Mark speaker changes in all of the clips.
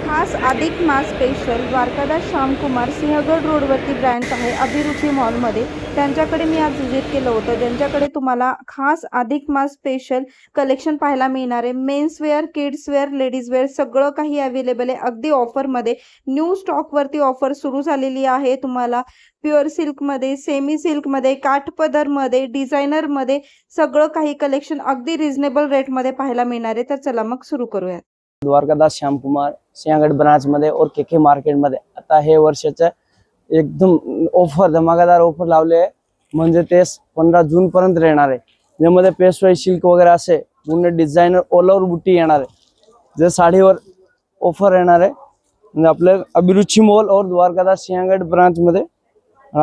Speaker 1: खास अधिक मास स्पेशल द्वारकादास श्यामकुमार सिंहगड रोडवरती ब्रँच आहे अभिरुची मॉलमध्ये. त्यांच्याकडे मी आज व्हिजिट केलं होतं. ज्यांच्याकडे तुम्हाला खास अधिक मास स्पेशल कलेक्शन पाहायला मिळणार आहे. मेन्सवेअर, किड्सवेअर, लेडीजवेअर सगळं काही अवेलेबल आहे अगदी ऑफरमध्ये. न्यू स्टॉकवरती ऑफर सुरू झालेली आहे. तुम्हाला प्युअर सिल्कमध्ये, सेमी सिल्कमध्ये, काठपदरमध्ये, डिझायनरमध्ये सगळं काही कलेक्शन अगदी रिझनेबल रेटमध्ये पाहायला मिळणार आहे. तर चला मग सुरू करूयात.
Speaker 2: द्वारकादास श्यामकुमार सिंहगड ब्रांच मध्ये और केके मार्केट मध्ये आता हे वर्षाचं एकदम ऑफर धमाकेदार ऑफर लावले. म्हणजे ते 15 जून पर्यंत राहणार आहे. ज्यामध्ये पेशवाई सिल्क वगैरे असे पूर्ण डिझायनर ऑल ओव्हर बुट्टी येणार आहे. जे साडीवर ऑफर येणार आहे. म्हणजे आपले अभिरुची मॉल और द्वारकादास सिंहगड ब्रांच मध्ये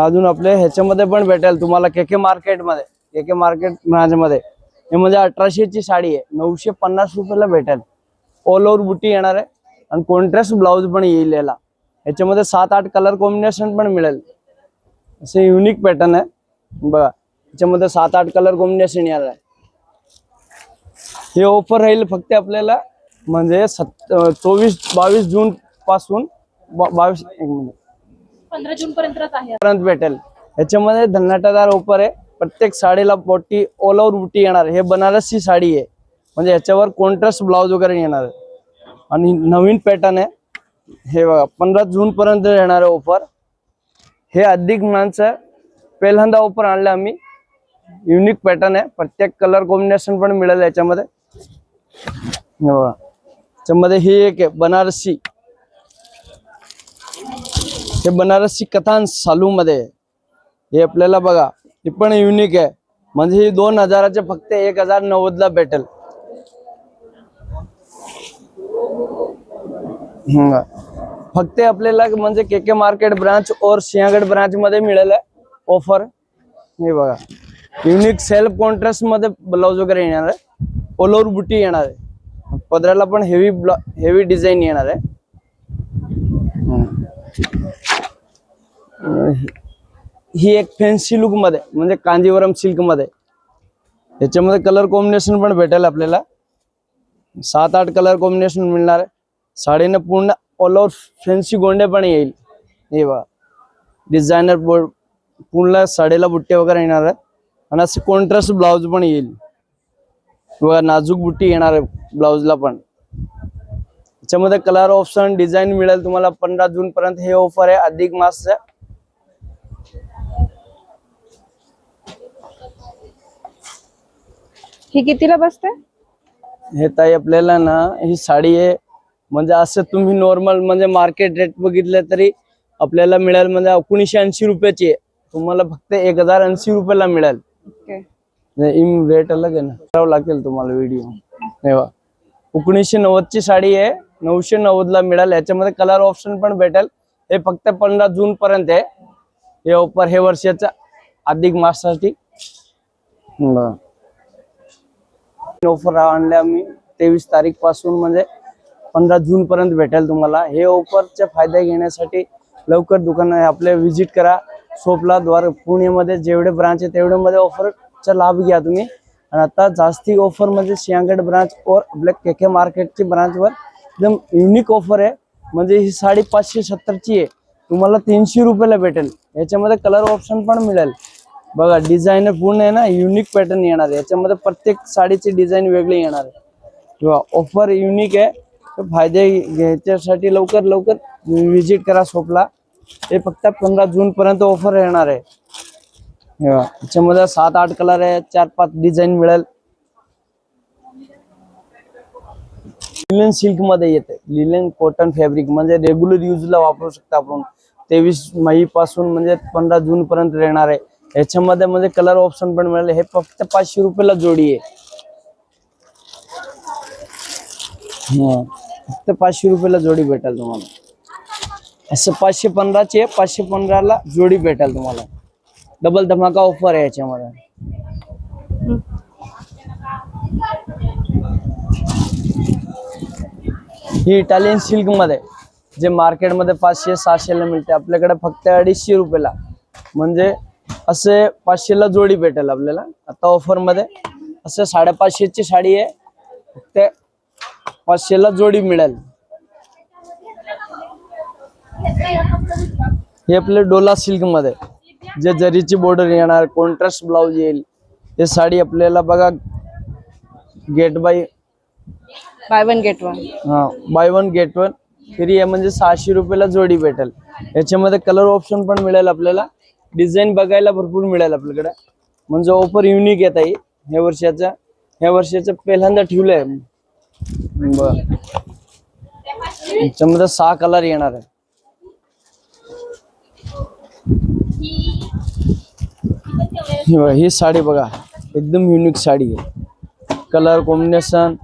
Speaker 2: अजून आपले ह्याच्यामध्ये पण भेटेल तुम्हाला केके मार्केट ब्रांच मध्ये. हे म्हणजे 1800 ची साडी आहे, 950 रुपयाला भेटेल. ऑल ओव्हर बुट्टी येणार आहे आणि कॉन्ट्रास्ट ब्लाउज पण येईल. याला याच्यामध्ये 7-8 कलर कॉम्बिनेशन पण मिळेल. असे युनिक पॅटर्न आहे बघा. याच्यामध्ये 7-8 कलर कॉम्बिनेशन येणार आहे. हे ऑफर राहील फक्त आपल्याला म्हणजे 22 जून पासून
Speaker 1: 15 जून पर्यंत
Speaker 2: भेटेल. याच्यामध्ये धन्नाटादार ऑफर आहे. प्रत्येक साडीला बोटी ऑल ओव्हर बुट्टी येणार. हे बनारसी साडी आहे म्हणजे याच्यावर कॉन्ट्रास्ट ब्लाउज वगैरे येणार आहे आणि नवीन पॅटर्न आहे. हे बघा 15 जून पर्यंत येणार आहे ऑफर. हे अधिक मासचं पहिल्यांदा ऑफर आणलं आम्ही. युनिक पॅटर्न आहे. प्रत्येक कलर कॉम्बिनेशन पण मिळेल याच्यामध्ये. हे बघा याच्यामध्ये ही एक आहे बनारसी. हे बनारसी कथान सालू मध्ये. हे आपल्याला बघा हे पण युनिक आहे. म्हणजे ही 2000 चे फक्त 1090 ला भेटेल. फक्त आपल्याला म्हणजे केके मार्केट ब्रांच और सिंहगड ब्रांच मध्ये मिळेल ऑफर. हे बघा युनिक सेल्फ कॉन्ट्रास्ट मध्ये ब्लाउज वगैरे येणार आहे. ऑल ओव्हर बुट्टी येणार आहे. पदराला पण हेवी डिझाईन येणार आहे. ही एक फॅन्सी लुक मध्ये म्हणजे कांजीवरम सिल्क मध्ये. याच्यामध्ये कलर कॉम्बिनेशन पण भेटेल आपल्याला. 7-8 कलर कॉम्बिनेशन मिळणार आहे. साडीने पूर्ण ऑल ओव्हर फॅन्सी गोंडे पण येईल. हे बघा डिझायनर पूर्ण साडीला बुट्टे वगैरे येणार आहे आणि असे कॉन्ट्रास्ट ब्लाउज पण येईल. बघा नाजूक बुट्टी येणार आहे ब्लाउजला पण. याच्यामध्ये कलर ऑप्शन डिझाईन मिळेल तुम्हाला. 15 जून पर्यंत हे ऑफर आहे अधिक मासचं.
Speaker 1: ही कितीला बसते?
Speaker 2: हे ताई आपल्याला ना ही साडी आहे म्हणजे असं तुम्ही नॉर्मल म्हणजे मार्केट रेट बघितलं तरी आपल्याला मिळेल म्हणजे 1980 रुपयाची आहे. तुम्हाला फक्त 1080 रुपयाला मिळेल. रेट अलग आहे ना, करावं लागेल तुम्हाला व्हिडिओ. हे बघा 1990 ची साडी आहे, 990 ला मिळेल. याच्यामध्ये कलर ऑप्शन पण भेटेल. हे फक्त 15 जून पर्यंत आहे हे ऑफर. हे वर्षाचा अधिक मासासाठी ऑफर आणले आम्ही. 23 तारीख पासून म्हणजे 15 जून पर्यंत भेटेल तुम्हाला. हे ऑफरचे फायदे घेण्यासाठी लवकर दुकान आपले व्हिजिट करा शॉपला. पुण्यामध्ये जेवढे ब्रांच आहे तेवढे मध्ये ऑफरचा लाभ घ्या तुम्ही. आणि आता जास्ती ऑफर म्हणजे सिंहगड ब्रांच और आपल्या केके मार्केटची ब्रांचवर एकदम युनिक ऑफर आहे. म्हणजे ही साडी 570 ची आहे, तुम्हाला 300 रुपयाला भेटेल. याच्यामध्ये कलर ऑप्शन पण मिळेल. बघा डिझाईन पूर्ण आहे ना, युनिक पॅटर्न येणार आहे. याच्यामध्ये प्रत्येक साडीची डिझाईन वेगळी येणार आहे किंवा ऑफर युनिक आहे. फायदे घ्यायच्यासाठी लवकर व्हिजिट करा शॉपला. हे फक्त 15 जून पर्यंत ऑफर येणार आहे. याच्यामध्ये 7-8 कलर आहे, 4-5 डिझाईन मिळेल. लिलन सिल्क मध्ये येते. लिलन कॉटन फॅब्रिक म्हणजे रेग्युलर यूजला वापरू शकता आपण. 23 मे पासून म्हणजे 15 जून पर्यंत येणार आहे. याच्यामध्ये म्हणजे कलर ऑप्शन पण मिळेल. हे फक्त 500 रुपयाला जोडी आहे. फक्त 500 रुपयाला जोडी भेटेल तुम्हाला. असं 515 चे 515 ला जोडी भेटेल तुम्हाला. डबल धमाका ऑफर आहे याच्यामध्ये. ही इटालियन सिल्क मध्ये जे मार्केटमध्ये 500-600 ला मिळते आपल्याकडे फक्त 250 रुपयाला. म्हणजे असे 500 ला जोडी भेटेल आपल्याला आता ऑफर मध्ये. असे 550 ची साडी आहे, फक्त 500 ला जोडी मिळेल. हे आपले डोला सिल्क मध्ये जे जरीची बॉर्डर येणार, कॉन्ट्रास्ट ब्लाउज येईल. हे साडी आपल्याला बघा get buy
Speaker 3: buy one get one.
Speaker 2: Buy one get one free आहे, म्हणजे 600 रुपयाला जोडी भेटेल. याच्यामध्ये कलर ऑप्शन पण मिळेल आपल्याला, डिझाईन बघायला भरपूर मिळेल आपल्याकडे. म्हणजे ऑफर युनिक येत आहे ह्या वर्षाचं पहिल्यांदा ठेवलंय. याच्यामध्ये 6 कलर येणार आहे. ही साडी बघा एकदम युनिक साडी आहे. कलर कॉम्बिनेशन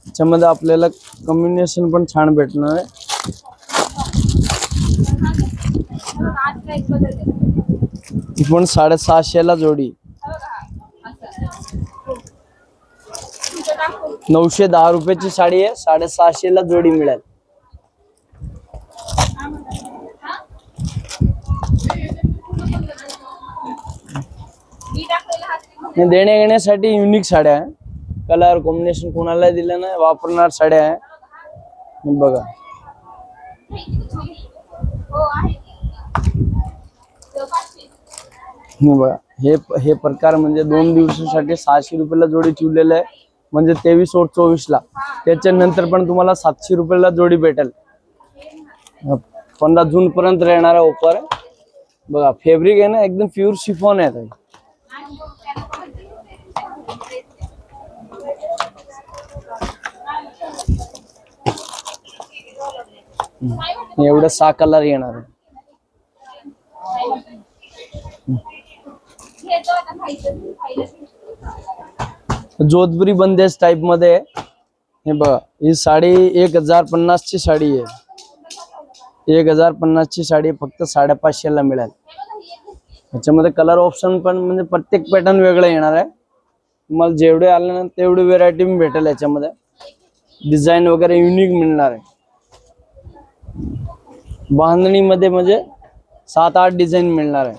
Speaker 2: याच्यामध्ये आपल्याला कॉम्बिनेशन पण छान भेटणार आहे. ती पण 650 ला जोडी. 910 रुपयाची साडी आहे, 650 ला जोडी मिळेल. देण्या घेण्यासाठी युनिक साड्या आहे. कलर कॉम्बिनेशन कोणाला दिलं नाही वापरणार साड्या आहे. बघा बघा हे प्रकार म्हणजे 2 दिवसासाठी 600 रुपयाला जोडी ठेवलेलं आहे. म्हणजे 23 और 24 ला. त्याच्यानंतर पण तुम्हाला 700 रुपयाला जोडी भेटेल. 15 जून पर्यंत राहणारा ऑफर आहे. बघा फॅब्रिक आहे ना एकदम प्युअर शिफॉन आहे. एवढं 6 कलर येणार आहे. जोधपुरी बंदेज टाइप मध्ये हे बघा. ही साडी 1050 ची साडी आहे. 1050 ची साडी फक्त 550 ला मिळेल. याच्यामध्ये कलर ऑप्शन पण म्हणजे प्रत्येक पॅटर्न वेगळं येणार आहे. तुम्हाला जेवढे आले ना तेवढी व्हेरायटी भेटेल. याच्यामध्ये डिझाईन वगैरे युनिक मिळणार आहे. बांधणी मध्ये म्हणजे 7-8 डिझाईन मिळणार आहे.